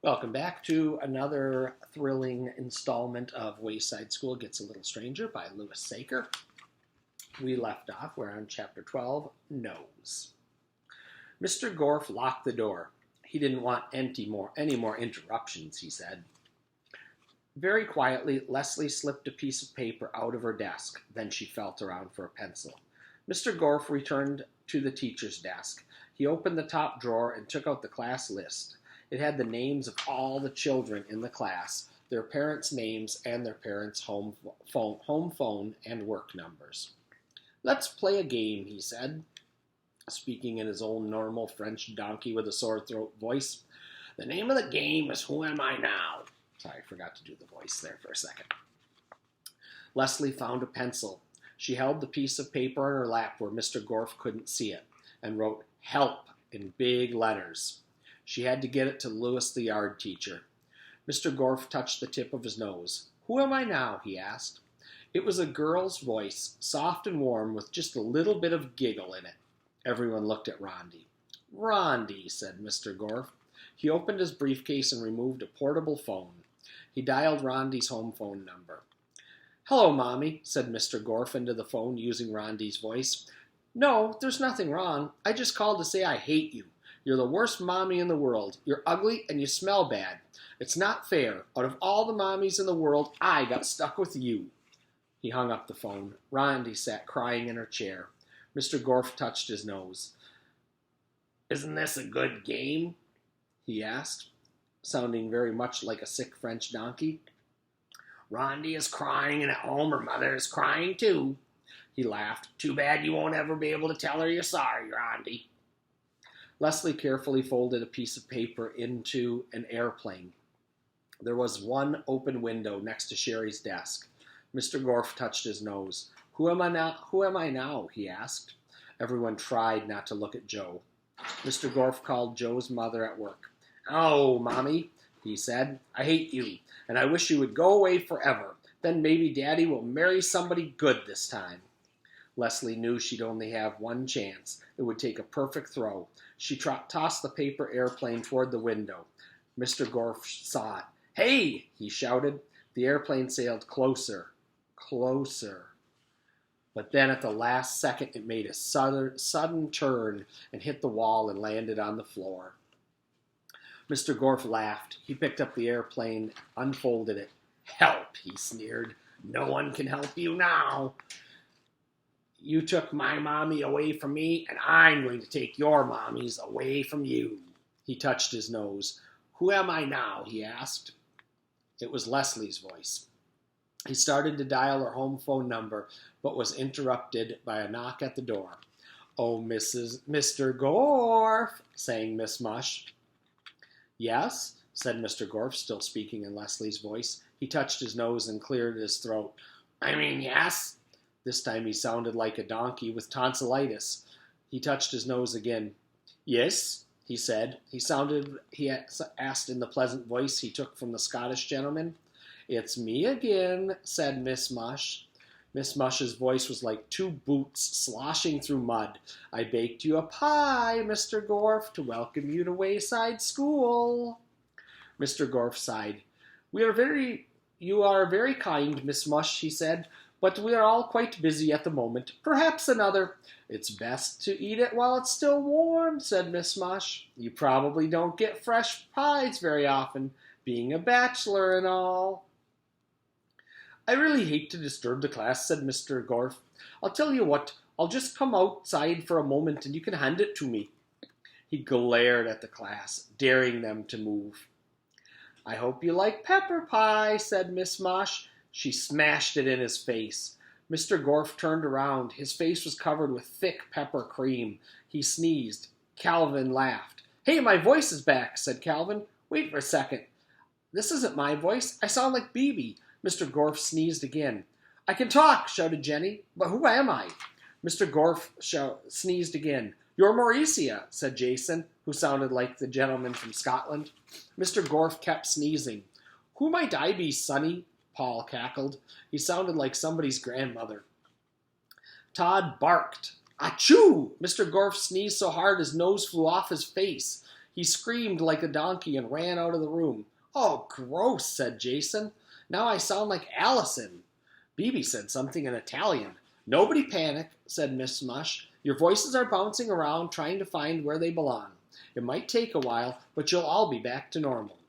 Welcome back to another thrilling installment of Wayside School Gets a Little Stranger by Sachar. We left off, we're on chapter 12, Nose. Mr. Gorf locked the door. He didn't want any more interruptions, he said. Very quietly, Leslie slipped a piece of paper out of her desk. Then she felt around for a pencil. Mr. Gorf returned to the teacher's desk. He opened the top drawer and took out the class list. It had the names of all the children in the class, their parents' names, and their parents' home phone and work numbers. Let's play a game, he said, speaking in his own normal French donkey with a sore throat voice. The name of the game is Who Am I Now? Sorry, I forgot to do the voice there for a second. Leslie found a pencil. She held the piece of paper in her lap where Mr. Gorf couldn't see it and wrote "Help" in big letters. She had to get it to Louis, the yard teacher. Mr. Gorf touched the tip of his nose. Who am I now? He asked. It was a girl's voice, soft and warm, with just a little bit of giggle in it. Everyone looked at Rondi. Rondi, said Mr. Gorf. He opened his briefcase and removed a portable phone. He dialed Rondi's home phone number. Hello, Mommy, said Mr. Gorf into the phone using Rondi's voice. No, there's nothing wrong. I just called to say I hate you. You're the worst mommy in the world. You're ugly and you smell bad. It's not fair. Out of all the mommies in the world, I got stuck with you. He hung up the phone. Rondi sat crying in her chair. Mr. Gorf touched his nose. Isn't this a good game? He asked, sounding very much like a sick French donkey. Rondi is crying, and at home her mother is crying too. He laughed. Too bad you won't ever be able to tell her you're sorry, Rondi. Leslie carefully folded a piece of paper into an airplane. There was one open window next to Sherry's desk. Mr. Gorf touched his nose. Who am I now? He asked. Everyone tried not to look at Joe. Mr. Gorf called Joe's mother at work. Oh, Mommy, he said, I hate you, and I wish you would go away forever. Then maybe Daddy will marry somebody good this time. Leslie knew she'd only have one chance. It would take a perfect throw. She tossed the paper airplane toward the window. Mr. Gorf saw it. Hey, he shouted. The airplane sailed closer, closer. But then at the last second, it made a sudden turn and hit the wall and landed on the floor. Mr. Gorf laughed. He picked up the airplane, unfolded it. Help, he sneered. No one can help you now. You took my mommy away from me, and I'm going to take your mommies away from you. He touched his nose. Who am I now? He asked. It was Leslie's voice. He started to dial her home phone number, but was interrupted by a knock at the door. Oh, Mr. Gorf, sang Miss Mush. Yes, said Mr. Gorf, still speaking in Leslie's voice. He touched his nose and cleared his throat. I mean, yes. This time he sounded like a donkey with tonsillitis. He touched his nose again. Yes, he said. He asked in the pleasant voice he took from the Scottish gentleman. It's me again, said Miss Mush. Miss Mush's voice was like two boots sloshing through mud. I baked you a pie, Mr. Gorf, to welcome you to Wayside School. Mr. Gorf sighed. You are very kind, Miss Mush, he said. But we are all quite busy at the moment. Perhaps another. It's best to eat it while it's still warm, said Miss Mush. You probably don't get fresh pies very often, being a bachelor and all. I really hate to disturb the class, said Mr. Gorf. I'll tell you what, I'll just come outside for a moment and you can hand it to me. He glared at the class, daring them to move. I hope you like pepper pie, said Miss Mush. She smashed it in his face. Mr. Gorf turned around. His face was covered with thick pepper cream. He sneezed. Calvin laughed. Hey, my voice is back, said Calvin. Wait for a second. This isn't my voice. I sound like Beebe. Mr. Gorf sneezed again. I can talk, shouted Jenny. But who am I? Mr. Gorf sneezed again. You're Mauricia, said Jason, who sounded like the gentleman from Scotland. Mr. Gorf kept sneezing. Who might I be, Sonny? Paul cackled. He sounded like somebody's grandmother. Todd barked. Achoo! Mr. Gorf sneezed so hard his nose flew off his face. He screamed like a donkey and ran out of the room. "Oh, gross," said Jason. "Now I sound like Allison." Bibi said something in Italian. "Nobody panic," said Miss Mush. "Your voices are bouncing around trying to find where they belong. It might take a while, but you'll all be back to normal."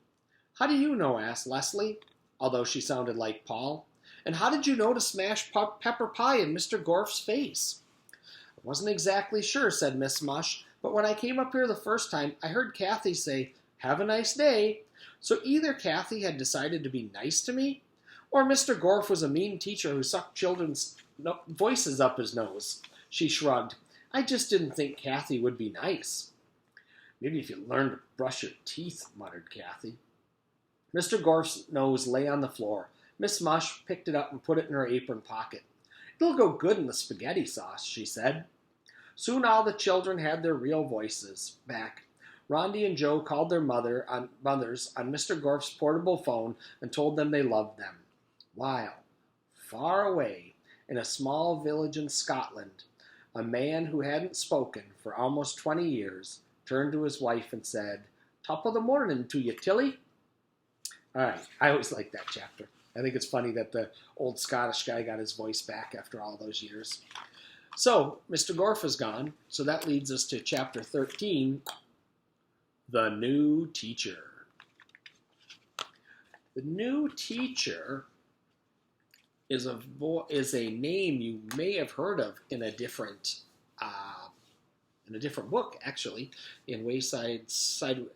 "How do you know?" asked Leslie, although she sounded like Paul. "And how did you know to smash pepper pie in Mr. Gorf's face?" "I wasn't exactly sure," said Miss Mush, "but when I came up here the first time, I heard Kathy say, 'Have a nice day.' So either Kathy had decided to be nice to me, or Mr. Gorf was a mean teacher who sucked children's voices up his nose." She shrugged. "I just didn't think Kathy would be nice." "Maybe if you learned to brush your teeth," muttered Kathy. Mr. Gorf's nose lay on the floor. Miss Mush picked it up and put it in her apron pocket. "It'll go good in the spaghetti sauce," she said. Soon all the children had their real voices back. Rondi and Joe called their mothers on Mr. Gorf's portable phone and told them they loved them. While, far away, in a small village in Scotland, a man who hadn't spoken for almost 20 years turned to his wife and said, "Top of the morning to you, Tilly." All right, I always like that chapter. I think it's funny that the old Scottish guy got his voice back after all those years. So, Mr. Gorf is gone, so that leads us to chapter 13, The New Teacher. The New Teacher is a name you may have heard of in a different book, actually, in Wayside. Sorry,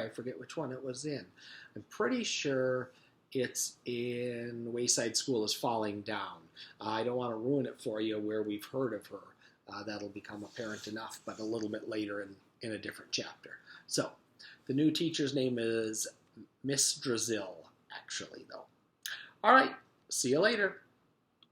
I forget which one it was in. I'm pretty sure it's in Wayside School is Falling Down. I don't want to ruin it for you where we've heard of her. That'll become apparent enough, but a little bit later in a different chapter. So, the new teacher's name is Miss Drazil, actually, though. All right, see you later.